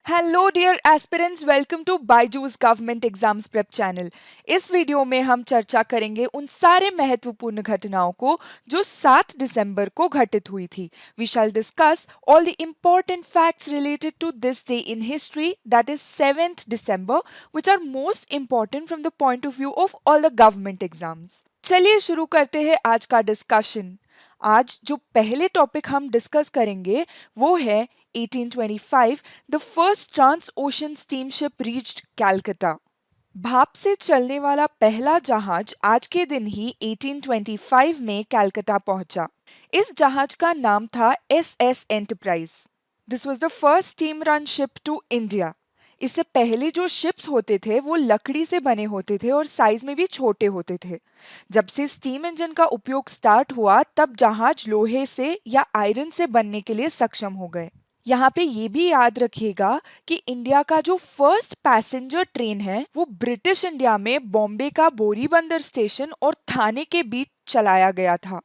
Hello dear aspirants, welcome to Byju's government exams prep channel. इस video में हम चर्चा करेंगे उन सारे महत्वपूर्ण घटनाओं को जो 7 दिसंबर को घटित हुई थी। We shall discuss all the important facts related to this day in history, that is 7th December, which are most important from the point of view of all the government exams. चलिए शुरू करते हैं आज का discussion. आज जो पहले topic हम डिस्कस करेंगे वो है 1825, the first trans ocean steamship reached Calcutta. भाप से चलने वाला पहला जहाज आज के दिन ही 1825 में कैलकाटा पहुंचा। इस जहाज का नाम था SS enterprise. This was the first steam run ship to India. इससे पहले जो शिप्स होते थे वो लकड़ी से बने होते थे और साइज में भी छोटे होते थे। जब से स्टीम इंजन का उपयोग स्टार्ट हुआ तब जहाज लोहे से या आयरन से बनने के लिए सक्षम हो गए। यहाँ पे ये भी याद रखिएगा कि इंडिया का जो फर्स्ट पैसेंजर ट्रेन है वो ब्रिटिश इंडिया में बॉम्बे का बोरीबंदर स्टेशन और थाने के बीच चलाया गया था।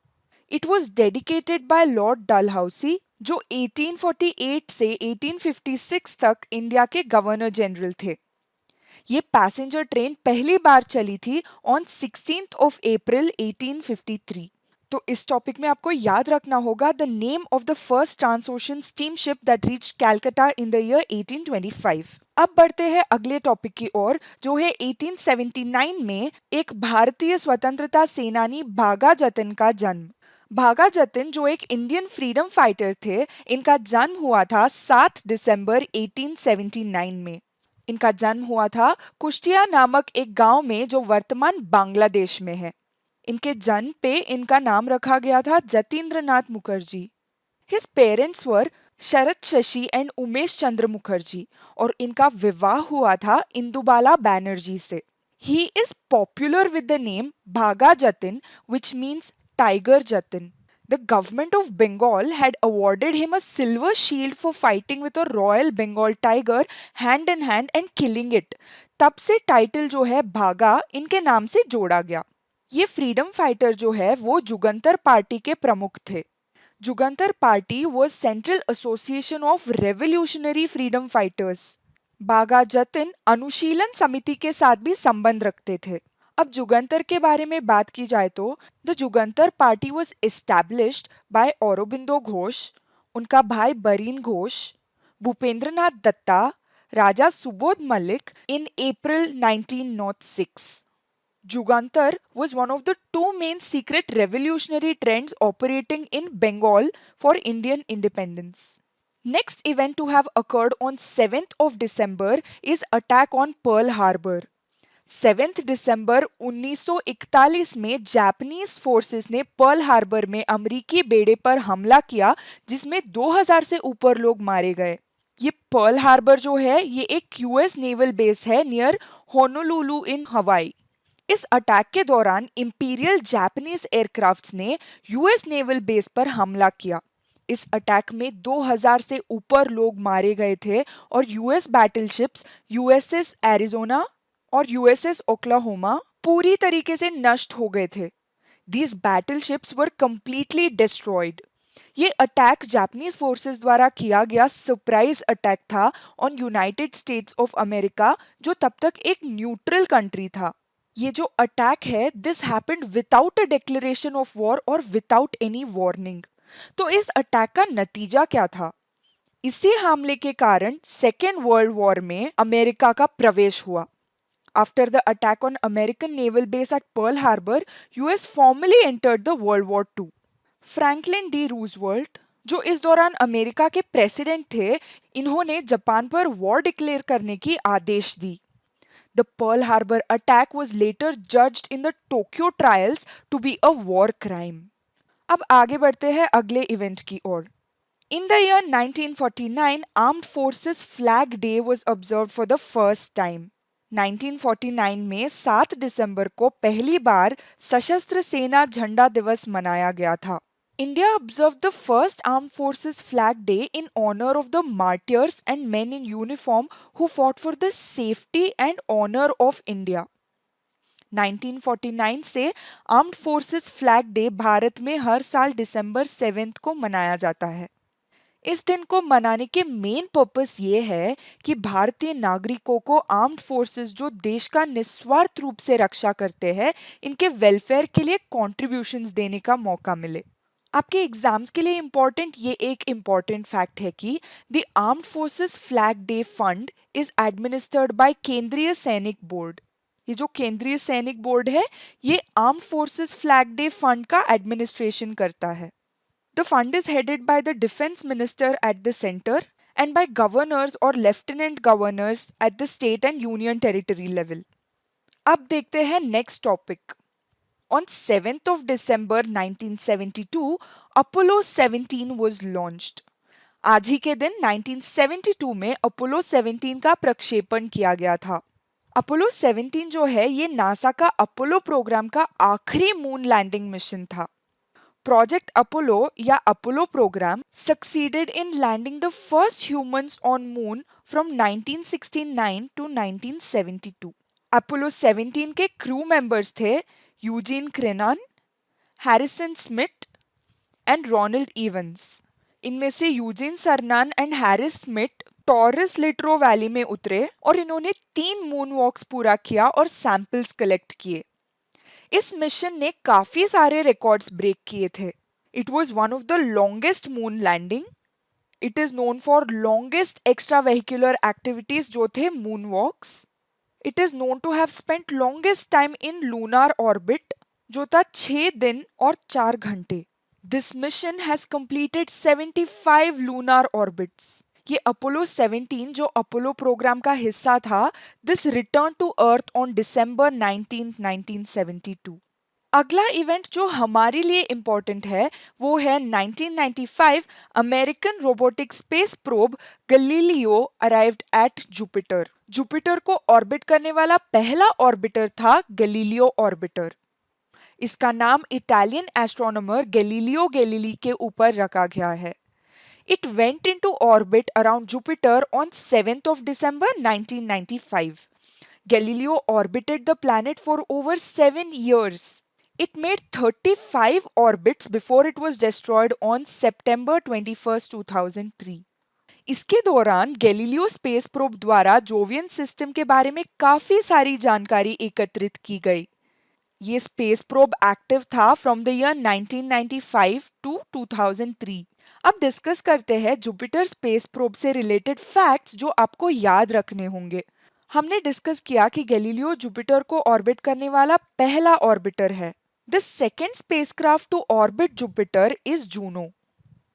It was dedicated by Lord Dalhousie, जो 1848 से 1856 तक इंडिया के गवर्नर जनरल थे। ये पैसेंजर ट्रेन पहली बार चली थी ऑन 16th ऑफ अप्रैल 1853। तो इस टॉपिक में आपको याद रखना होगा the name of the first transocean steamship that reach Calcutta in the year 1825। अब बढ़ते हैं अगले टॉपिक की ओर, जो है 1879 में एक भारतीय स्वतंत्रता सेनानी भागा जतिन का जन्म। भागा जतिन जो एक इंडियन फ्रीडम फाइटर थे, इनका जन्म हुआ था 7 दिसंबर 1879 में। इनका जन्म हुआ था कुश्तिया नामक एक गांव में जो वर्तमान बांग्लादेश में है। इनके जन्म पे इनका नाम रखा गया था Jatindra Nath Mukherjee. His parents were Sharad Shashi and Umesh Chandra Mukherjee, और इनका विवाह हुआ था इंदुबाला बैनर्जी से। He is popular with the name Bagha Jatin, which means tiger jatin. The government of Bengal had awarded him a silver shield for fighting with a Royal Bengal tiger hand in hand and killing it. तब से title जो है भागा इनके नाम से जोड़ा गया। ये फ्रीडम फाइटर जो है वो जुगंतर पार्टी के प्रमुख थे। Jugantar party was central association of revolutionary freedom fighters. Bagha Jatin अनुशीलन समिति के साथ भी संबंध रखते थे। अब जुगंतर के बारे में बात की जाए तो the Jugantar party was established by Aurobindo Ghosh, उनका भाई बरीन घोष, भूपेंद्रनाथ दत्ता, राजा सुबोध मलिक इन अप्रैल 1906। Jugantar was one of the two main secret revolutionary trends operating in Bengal for Indian independence. Next event to have occurred on 7th of December is attack on Pearl Harbor. 7th दिसंबर 1941 में Japanese forces ने Pearl Harbor में अमेरिकी बेड़े पर हमला किया, जिसमें 2000 से ऊपर लोग मारे गए। ये पर्ल हार्बर जो है ये एक यूएस नेवल बेस है नियर होनोलुलु इन हवाई। इस अटैक के दौरान इंपीरियल जापानीज एयरक्राफ्ट्स ने यूएस नेवल बेस पर हमला किया। इस अटैक में 2000 से ऊपर लोग मारे गए थे और यूएस बैटलशिप्स यूएसएस एरिजोना और यूएसएस ओक्लाहोमा पूरी तरीके से नष्ट हो गए थे। These बैटलशिप्स were completely destroyed. ये अटैक जापानीज फोर्सेस द्वारा किया गया सरप्राइज अटैक था on United states of America, जो तब तक एक न्यूट्रल कंट्री था। ये जो अटैक है this happened without a declaration of war और विदाउट एनी वार्निंग। तो इस अटैक का नतीजा क्या था? इसी हमले के कारण सेकेंड वर्ल्ड वॉर में अमेरिका का प्रवेश हुआ। After the attack on American naval base at Pearl Harbor, US formally entered the world war 2। Franklin D Roosevelt, जो इस दौरान अमेरिका के प्रेसिडेंट थे, इन्होंने जापान पर वॉर डिक्लेयर करने की आदेश दी। The Pearl Harbor attack was later judged in the Tokyo trials to be a war crime. अब आगे बढ़ते हैं अगले इवेंट की ओर। In the year 1949, Armed Forces Flag Day was observed for the first time. 1949 में 7 दिसंबर को पहली बार सशस्त्र सेना झंडा दिवस मनाया गया था। India observed the first Armed Forces Flag Day in honor of the martyrs and men in uniform who fought for the safety and honor of India. 1949 से armed forces flag day Bharat में हर साल दिसंबर 7 को मनाया जाता है। इस दिन को मनाने के मेन पर्पस ये है कि भारतीय नागरिकों को आर्म्ड फोर्सेस जो देश का निस्वार्थ रूप से रक्षा करते हैं, इनके वेलफेयर के लिए कॉन्ट्रीब्यूशंस देने का मौका मिले। आपके एग्जाम्स के लिए इम्पॉर्टेंट ये एक इम्पॉर्टेंट फैक्ट है कि the armed forces flag day fund is administered by केंद्रीय सैनिक बोर्ड। ये जो केंद्रीय सैनिक बोर्ड है, ये armed forces flag day fund का एडमिनिस्ट्रेशन करता है। The fund is headed by the defense minister at the center and by governors or lieutenant governors at the state and union territory level. अब देखते हैं next topic. On 7th of December 1972, Apollo 17 was launched. आज ही के दिन 1972 में Apollo 17 का प्रक्षेपण किया गया था। अपोलो 17 जो है ये नासा का अपोलो प्रोग्राम का आखिरी मून लैंडिंग मिशन था। Project Apollo या Apollo program succeeded in landing the first humans on moon from 1969 to 1972. Apollo 17 के crew members थे Eugene Cernan, Harrison Smith and Ronald Evans. इनमें से Eugene Cernan and Harris Smith Taurus Littrow valley में उतरे और इन्होंने 3 moon वॉक्स पूरा किया और सैंपल्स कलेक्ट किए। इस मिशन ने काफी सारे रिकॉर्ड्स ब्रेक किए थे। It was one of the longest moon landing. It is known for longest extravehicular activities जो थे moon walks. It is known to have spent longest time in lunar orbit जो था 6 दिन और 4 घंटे। This mission has completed 75 lunar orbits. ये Apollo 17 जो Apollo program का हिस्सा था, this return to earth on December 19, 1972। अगला इवेंट जो हमारे लिए इम्पोर्टेंट है वो है 1995 American robotic space probe Galileo arrived at Jupiter. Jupiter को ऑर्बिट करने वाला पहला ऑर्बिटर था गैलीलियो ऑर्बिटर। इसका नाम इटालियन एस्ट्रोनॉमर गैलीलियो गैलीली के ऊपर रखा गया है। It went into orbit around Jupiter on 7th of December 1995. Galileo orbited the planet for over 7 years. It made 35 orbits before it was destroyed on September 21st, 2003. इसके दौरान Galileo space probe द्वारा Jovian system के बारे में काफी सारी जानकारी एकत्रित की गई। ये स्पेस प्रोब एक्टिव था फ्रॉम द ईयर 1995 टू 2003। अब डिस्कस करते हैं जुपिटर स्पेस प्रोब से रिलेटेड फैक्ट्स जो आपको याद रखने होंगे। हमने डिस्कस किया कि गैलीलियो जुपिटर को ऑर्बिट करने वाला पहला ऑर्बिटर है। The second spacecraft to orbit Jupiter is Juno.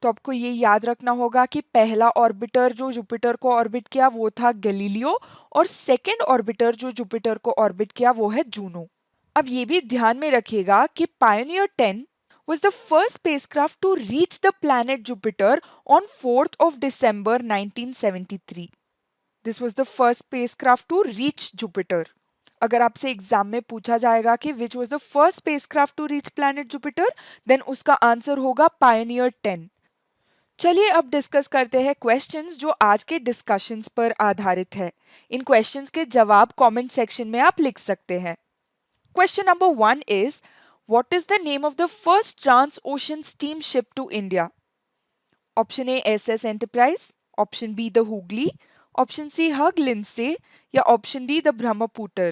तो आपको ये याद रखना होगा कि पहला ऑर्बिटर जो जुपिटर को ऑर्बिट किया वो था गैलीलियो और सेकेंड ऑर्बिटर जो जुपिटर को ऑर्बिट किया वो है जूनो। अब ये भी ध्यान में रखिएगा कि pioneer 10 was the first spacecraft to reach the planet Jupiter on 4th of December 1973. This was the first spacecraft to reach Jupiter. अगर आपसे एग्जाम में पूछा जाएगा कि which was the first spacecraft to reach planet Jupiter, then उसका answer होगा pioneer 10। चलिए अब डिस्कस करते हैं क्वेश्चंस जो आज के डिस्कशंस पर आधारित है। इन क्वेश्चंस के जवाब कमेंट सेक्शन में आप लिख सकते हैं। Question number 1 is, what is the name of the first trans-ocean steamship to India? Option A SS Enterprise, Option B the Hooghly, Option C Hug Lindsay या Option D the Brahmaputra.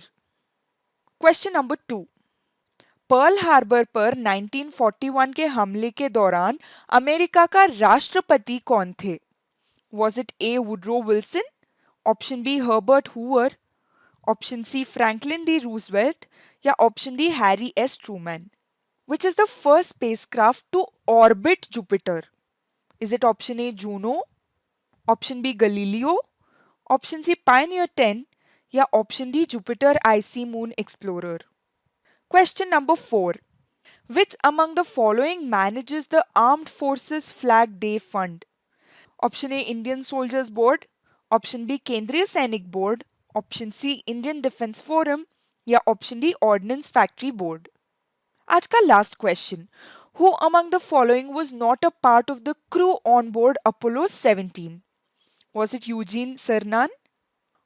Question number 2, Pearl Harbor पर 1941 के हमले के दौरान America का राष्ट्रपति कौन थे? Was it A Woodrow Wilson, Option B Herbert Hoover, Option C Franklin D Roosevelt या Option D Harry S Truman. Which is the first spacecraft to orbit Jupiter? Is it Option A Juno, Option B Galileo, Option C Pioneer 10 या Option D Jupiter Icy Moon Explorer? Question number 4. Which among the following manages the Armed Forces Flag Day Fund? Option A Indian Soldiers Board, Option B केंद्रीय सैनिक board, Option C Indian Defense Forum या Option D Ordnance Factory Board. आज का last question, who among the following was not a part of the crew on board Apollo 17? Was it Eugene Cernan,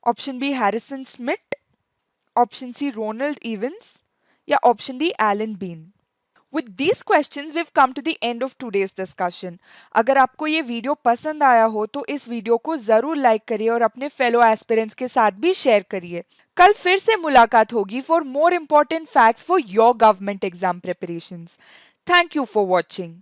Option B Harrison Smith, Option C Ronald Evans या Option D Alan Bean? With these questions, we've come to the end of today's discussion. अगर आपको ये video पसंद आया हो तो इस video को ज़रूर लाइक करिए और अपने फेलो एस्पिरेंट्स के साथ भी शेयर करिए। कल फिर से मुलाकात होगी for more important facts for your government exam preparations. Thank you for watching.